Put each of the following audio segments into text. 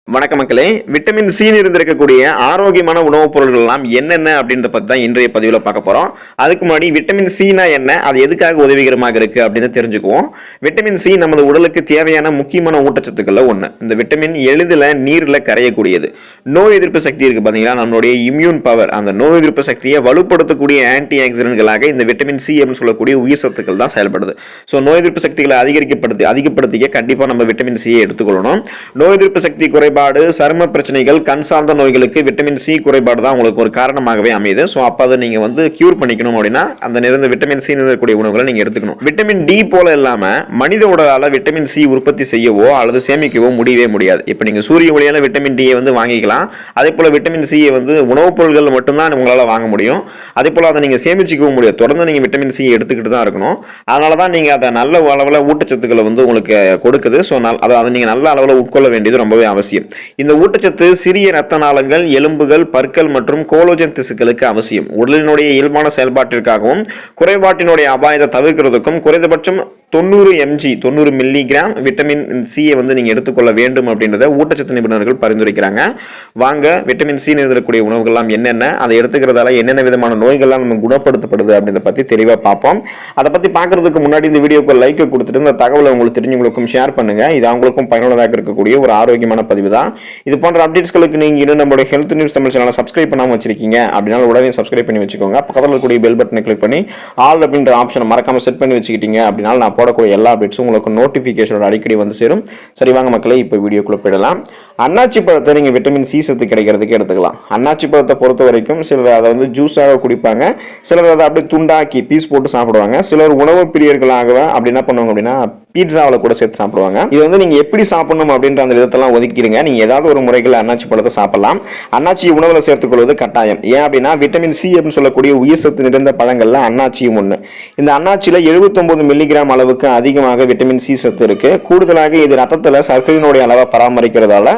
வணக்க மக்களே, vitamin C இருந்திருக்கக்கூடிய ஆரோக்கியமான உணவுப் பொருட்கள் எல்லாம் என்னென்ன அப்படின்றத பத்தி தான் இன்றைய பதிவில் பார்க்க போறோம். அதுக்கு முன்னாடி விட்டமின் சினா என்ன, அது எதுக்காக உதவிகரமாக இருக்கு அப்படின்னு தெரிஞ்சுக்குவோம். விட்டமின் சி நமது உடலுக்கு தேவையான முக்கியமான ஊட்டச்சத்துக்கள்ல ஒன்று. இந்த விட்டமின் எளிதில் நீரில் கரையக்கூடியது. நோய் எதிர்ப்பு சக்தி இருக்கு பாத்தீங்களா, நம்மளுடைய இம்யூன் பவர், அந்த நோய் எதிர்ப்பு சக்தியை வலுப்படுத்தக்கூடிய ஆன்டி ஆக்சிடென்ட்களாக இந்த விட்டமின் சி அப்படின்னு சொல்லக்கூடிய உயிர் சத்துக்கள் தான் செயல்படுது. ஸோ நோய் எதிர்ப்பு சக்திகளை அதிகப்படுத்திக்க கண்டிப்பாக நம்ம விட்டமின் சியை எடுத்துக்கொள்ளணும். நோய் எதிர்ப்பு சக்தி குறைபாடு, சரும பிரச்சனைகள், கண் சார்ந்த நோய்களுக்கு விட்டமின் சி குறைபாடு தான் உங்களுக்கு ஒரு காரணமாகவே அமையுது. ஸோ அப்போ அதை நீங்க கியூர் பண்ணிக்கணும் அப்படின்னா அந்த நிறைந்த விட்டமின் சி இருக்கக்கூடிய உணவுகளை நீங்க எடுத்துக்கணும். விட்டமின் டி போல இல்லாம மனித உடலால விட்டமின் சி உற்பத்தி செய்யவோ அல்லது சேமிக்கவோ முடியவே முடியாது. இப்போ நீங்க சூரிய ஒளியால விட்டமின் டியை வாங்கிக்கலாம். அதே போல விட்டமின் சியை உணவுப் பொருட்கள் மட்டும்தான் உங்களால வாங்க முடியும். அதே போல அதை நீங்க சேமிச்சுக்கவும் முடியாது. தொடர்ந்து நீங்க விட்டமின் சி எடுத்துக்கிட்டு தான் இருக்கணும். அதனால தான் நீங்க அதை நல்ல அளவில் ஊட்டச்சத்துக்களை உங்களுக்கு கொடுக்குது. ஸோ அதை நீங்க நல்ல அளவில் உட்கொள்ள வேண்டியது ரொம்பவே அவசியம். இந்த ஊட்டச்சத்து சிறிய ரத்த நாளங்கள், எலும்புகள், பற்கள் மற்றும் கோலோஜன் திசுக்களுக்கு அவசியம். உடலினுடைய இயல்பான செயல்பாட்டிற்காகவும் குறைபாட்டினுடைய அபாயத்தை தவிர்க்கிறதுக்கும் குறைந்தபட்சம் 90 மில்லிகிராம் விட்டமின் சியை நீங்க எடுத்துக்கொள்ள வேண்டும் அப்படின்றத ஊட்டச்சத்து நிபுணர்கள் பரிந்துரைக்கிறாங்க. வாங்க விட்டமின் சி இருக்கக்கூடிய உணவுகள்லாம் என்னென்ன, அதை எடுத்துக்கிறதால என்னென்ன விதமான நோய்கள்லாம் நம்ம குணப்படுத்தப்படுது அப்படின்றத பத்தி தெளிவாக பார்ப்போம். அதை பத்தி பார்க்கறதுக்கு முன்னாடி இந்த வீடியோக்கு லைக் கொடுத்துட்டு இந்த தகவலை உங்களுக்கு தெரிஞ்சவங்களுக்கும் ஷேர் பண்ணுங்க. இது அவங்களுக்கும் பயனுள்ளதாக இருக்கக்கூடிய ஒரு ஆரோக்கியமான பதிவு தான். இது போன்ற அப்டேட்ஸ்களுக்கு நீங்க இன்னும் நம்மளுடைய ஹெல்த் நியூஸ் தமிழ் சேனலை சப்ஸ்கிரைப் பண்ணாம வச்சிருக்கீங்க அப்படின்னா உடனே சப்ஸ்கிரைப் பண்ணி வச்சுக்கோங்க. பக்கத்தில் இருக்கக்கூடிய பெல் பட்டனை கிளிக் பண்ணி ஆல் அப்படின்ற ஆப்ஷனை மறக்காம செட் பண்ணி வச்சுக்கிட்டீங்க அப்படின்னா நான் போடக்கூடிய எல்லா அப்டேட்ஸும் உங்களுக்கு நோட்டிஃபிகேஷன் அடிக்கடி சேரும். சரி வாங்க மக்களே, இப்போ வீடியோக்குள்ள போயிடலாம். அன்னாச்சி பழத்தை நீங்க விட்டமின் சி சத்து கிடைக்கிறதுக்கு எடுத்துக்கலாம். அன்னாச்சி பழத்தை பொறுத்த வரைக்கும் சிலர் அதை ஜூஸாக குடிப்பாங்க, சிலர் அதை அப்படியே துண்டாக்கி பீஸ் போட்டு சாப்பிடுவாங்க. சிலர் உணவு பிரியர்களாக அப்படி என்ன பண்ணுவாங்க அப்படின்னா பீட்சாவில் கூட சேர்த்து சாப்பிடுவாங்க. இது நீங்க எப்படி சாப்பிடணும் அப்படின்ற அந்த விதத்தெல்லாம் ஒதுக்கிடுங்க. நீங்க ஏதாவது ஒரு முறைகள் அன்னாச்சி பழத்தை சாப்பிடலாம். அன்னாச்சி உணவுல சேர்த்துக் கொள்வது கட்டாயம். ஏன் அப்படின்னா விட்டமின் சி அப்படின்னு சொல்லக்கூடிய உயிர் சத்து நிறைந்த பழங்கள்ல அன்னாச்சியும் ஒன்று. இந்த அன்னாச்சியில 79 மில்லிகிராம் அளவுக்கு அதிகமாக விட்டமின் சி சத்து இருக்கு. கூடுதலாக இது ரத்தத்துல சர்க்கரையினுடைய அளவை பராமரிக்கிறதால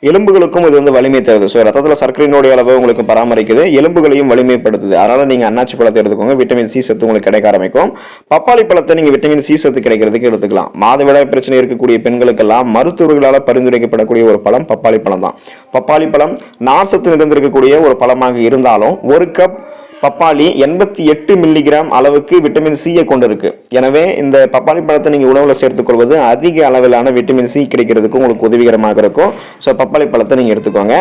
எலும்புகளுக்கும் இது வலிமை தருது. ஸோ ரத்தத்தில் சர்க்கரையினுடைய அளவை உங்களுக்கு பராமரிக்குது, எலும்புகளையும் வலிமைப்படுத்துது. அதனால நீங்க அன்னாச்சி பழத்தை எடுத்துக்கோங்க, விட்டமின் சி சத்து உங்களுக்கு கிடைக்க ஆரம்பிக்கும். பப்பாளி பழத்தை நீங்க விட்டமின் சி சத்து கிடைக்கிறதுக்கு எடுத்துக்கலாம். மாதவிடாய் பிரச்சனை இருக்கக்கூடிய பெண்களுக்கெல்லாம் மருத்துவர்களால் பரிந்துரைக்கப்படக்கூடிய ஒரு பழம் பப்பாளி பழம் தான். பப்பாளி பழம் நார் சத்து நிறைந்திருக்கக்கூடிய ஒரு பழமாக இருந்தாலும் ஒரு கப் பப்பாளி 88 மில்லிகிராம் அளவுக்கு விட்டமின் சியை கொண்டிருக்கு. எனவே இந்த பப்பாளி பழத்தை நீங்க உணவுல சேர்த்துக் கொள்வது அதிக அளவிலான விட்டமின் சி கிடைக்கிறதுக்கு உங்களுக்கு உதவிகரமாக இருக்கும். ஸோ பப்பாளி பழத்தை நீங்க எடுத்துக்கோங்க.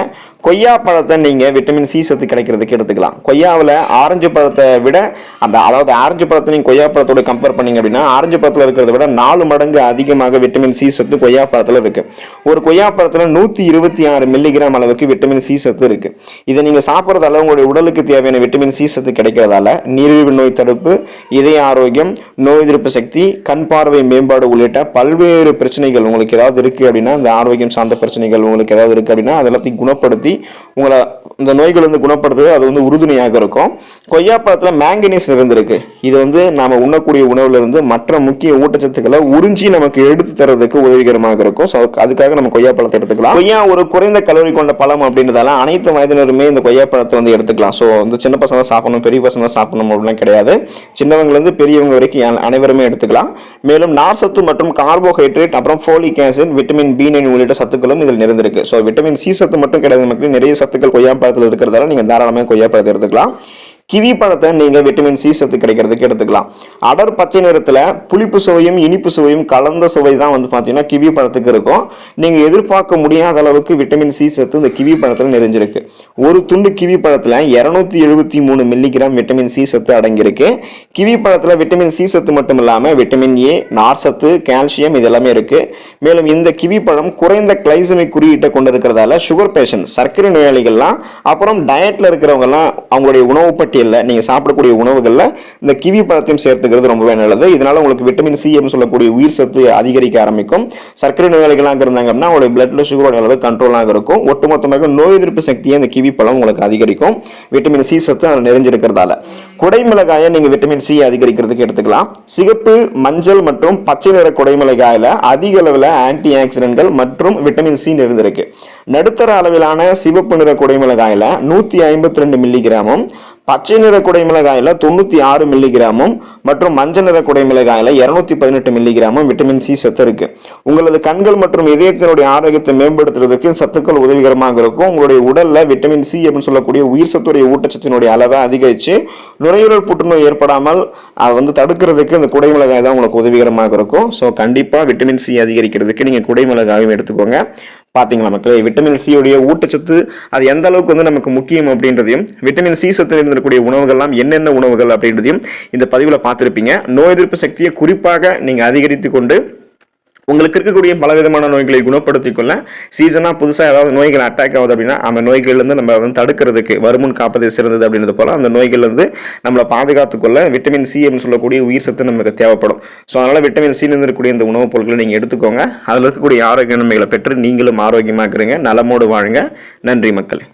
கொய்யா பழத்தை நீங்க விட்டமின் சி சத்து கிடைக்கிறதுக்கு எடுத்துக்கலாம். கொய்யாவில் ஆரஞ்சு பழத்தை விட அதாவது ஆரஞ்சு பழத்தை நீங்க கொய்யா பழத்தோட கம்பேர் பண்ணீங்க அப்படின்னா ஆரஞ்சு பழத்தில் இருக்கிறத விட 4 மடங்கு அதிகமாக விட்டமின் சி சத்து கொய்யா பழத்தில் இருக்கு. ஒரு கொய்யா பழத்தில் 126 மில்லிகிராம் அளவுக்கு விட்டமின் சி சத்து இருக்கு. இதை நீங்க சாப்பிட்றதால உங்களுடைய உடலுக்கு தேவையான விட்டமின் சி சத்து கிடைக்கிறதால நீரிழிவு நோய் தடுப்பு, இதய ஆரோக்கியம், நோய் எதிர்ப்பு சக்தி, கண் பார்வை மேம்பாடு உள்ளிட்ட பல்வேறு பிரச்சனைகள் உங்களுக்கு ஏதாவது இருக்கு அப்படின்னா, இந்த ஆரோக்கியம் சார்ந்த பிரச்சனைகள் உங்களுக்கு ஏதாவது இருக்கு அப்படின்னா அதெல்லாத்தையும் குணப்படுத்தி உங்களை இந்த நோய்கள் குணப்படுத்துவது அது உறுதுணையாக இருக்கும். கொய்யா பழத்துல மேங்கனீஸ் நிறைந்திருக்கு. இது நாம உண்ணக்கூடிய உணவுல இருந்து மற்ற முக்கிய ஊட்டச்சத்துக்களை உறிஞ்சி நமக்கு எடுத்து தரதுக்கு உதவிகரமாக இருக்கும். ஸோ அதுக்காக நம்ம கொய்யா பழத்தை எடுத்துக்கலாம். கொய்யா ஒரு குறைந்த கலோரி கொண்ட பழம் அப்படின்றதால அனைத்து வயதினருமே இந்த கொய்யா பழத்தை எடுத்துக்கலாம். ஸோ சின்ன பசங்க சாப்பிடணும், பெரிய பசங்க சாப்பிடணும் அப்படிலாம் கிடையாது. சின்னவங்க இருந்து பெரியவங்க வரைக்கும் அனைவருமே எடுத்துக்கலாம். மேலும் நார் சத்து மற்றும் கார்போஹைட்ரேட், அப்புறம் ஃபோலிக் ஆசிட், விட்டமின் B9 உள்ளிட்ட சத்துக்களும் இதில் நிறைந்திருக்கு. ஸோ விட்டமின் சி சத்து மட்டும் கிடையாது, நமக்கு நிறைய சத்துக்கள் கொய்யா பழத்தில் இருக்கிறதால நீங்க தாராளமாக கொய்யா பழத்தை எடுத்துக்கலாம். கிவி பழத்தை நீங்க விட்டமின் சி சத்து கிடைக்கிறதுக்கு எடுத்துக்கலாம். அடர் பச்சை நிறத்துல புளிப்பு சுவையும் இனிப்பு சுவையும் கலந்த சுவை தான் பாத்தீங்கன்னா கிவி பழத்துக்கு இருக்கும். நீங்க எதிர்பார்க்க முடியாத அளவுக்கு விட்டமின் சி சத்து இந்த கிவி பழத்துல நிறைஞ்சிருக்கு. ஒரு துண்டு கிவி பழத்துல 273 மில்லிகிராம் விட்டமின் சி சத்து அடங்கியிருக்கு. கிவி பழத்துல விட்டமின் சி சத்து மட்டும் இல்லாம விட்டமின் ஏ, நார் சத்து, கால்சியம் இதெல்லாமே இருக்கு. மேலும் இந்த கிவி பழம் குறைந்த கிளைசமிக் குறியீட்டை கொண்டிருக்கிறதால சுகர் பேஷண்ட், சர்க்கரை நோயாளிகள்லாம், அப்புறம் டயட்ல இருக்கிறவங்க எல்லாம் அவங்களுடைய உணவு நீங்க சாப்பிடக்கூடிய உணவுகள்ல இந்த கிவி பழத்தையும் சேர்த்துக்கிறது ரொம்பவே நல்லது. இதனால உங்களுக்கு விட்டமின் சி சொல்லக்கூடிய உயிர் சத்து அதிகரிக்க ஆரம்பிக்கும். சர்க்கரை நோயாளிகளாக இருந்தாங்க அப்படின்னா உங்களுடைய பிளட்ல சுகரோட அளவு கண்ட்ரோலாக இருக்கும். ஒட்டுமொத்தமாக நோய் எதிர்ப்பு சக்தியை இந்த கிவி பழம் உங்களுக்கு அதிகரிக்கும், விட்டமின் சி சத்து அதில் நிறைஞ்சிருக்கிறதால. குடைமிளகாயை நீங்க விட்டமின் சி அதிகரிக்கிறதுக்கு எடுத்துக்கலாம். சிகப்பு, மஞ்சள் மற்றும் பச்சை நிற குடைமிளகாயில அதிக அளவில் ஆன்டி ஆக்சிடென்ட்கள் மற்றும் விட்டமின் சி நிறைந்திருக்கு. நடுத்தர அளவிலான சிவப்பு நிற குடைமிளகாயில 152 மில்லிகிராமும், பச்சை நிற குடைமிளகாயில் 96 மில்லிகிராமும் மற்றும் மஞ்சள் நிற குடைமிளகாயில் 218 மில்லிகிராமும் விட்டமின் சி சத்து இருக்கு. உங்களது கண்கள் மற்றும் இதயத்தினுடைய ஆரோக்கியத்தை மேம்படுத்துறதுக்கு சத்துக்கள் உதவிகரமாக இருக்கும். உங்களுடைய உடல்ல விட்டமின் சி அப்படின்னு சொல்லக்கூடிய உயிர் சத்துடைய ஊட்டச்சத்தினுடைய அளவை அதிகரித்து நுரையீரல் புற்றுநோய் ஏற்படாமல் அதை தடுக்கிறதுக்கு இந்த குடைமிளகாய் தான் உங்களுக்கு உதவிகரமாக இருக்கும். ஸோ கண்டிப்பாக விட்டமின் சி அதிகரிக்கிறதுக்கு நீங்கள் குடைமிளகாயும் எடுத்துக்கோங்க. பார்த்தீங்களா மக்களே, விட்டமின் சி உடைய ஊட்டச்சத்து அது எந்த அளவுக்கு நமக்கு முக்கியம் அப்படின்றதையும், விட்டமின் சி சத்து இருந்திருக்கக்கூடிய உணவுகள்லாம் என்னென்ன உணவுகள் அப்படின்றதையும் இந்த பதிவில் பார்த்துருப்பீங்க. நோய் எதிர்ப்பு சக்தியை குறிப்பாக நீங்கள் அதிகரித்து கொண்டு உங்களுக்கு இருக்கக்கூடிய பலவிதமான நோய்களை குணப்படுத்திக் கொள்ள சீசனாக புதுசாக ஏதாவது நோய்கள் அட்டாக் ஆகுது அப்படின்னா அந்த நோய்கள்லேருந்து நம்ம தடுக்கிறதுக்கு வருமுன் காப்பதே சிறந்தது அப்படின்றது போல் அந்த நோய்கள்லேருந்து நம்மளை பாதுகாத்துக்கொள்ள விட்டமின் சி அப்படின்னு சொல்லக்கூடிய உயிர் சத்து நமக்கு தேவைப்படும். ஸோ அதனால் விட்டமின் சி இருக்கக்கூடிய இந்த உணவுப் பொருட்களை நீங்கள் எடுத்துக்கோங்க. அதில் இருக்கக்கூடிய ஆரோக்கிய நன்மைகளை பெற்று நீங்களும் ஆரோக்கியமாக இருக்கிறீங்க, நலமோடு வாழுங்க. நன்றி மக்களே.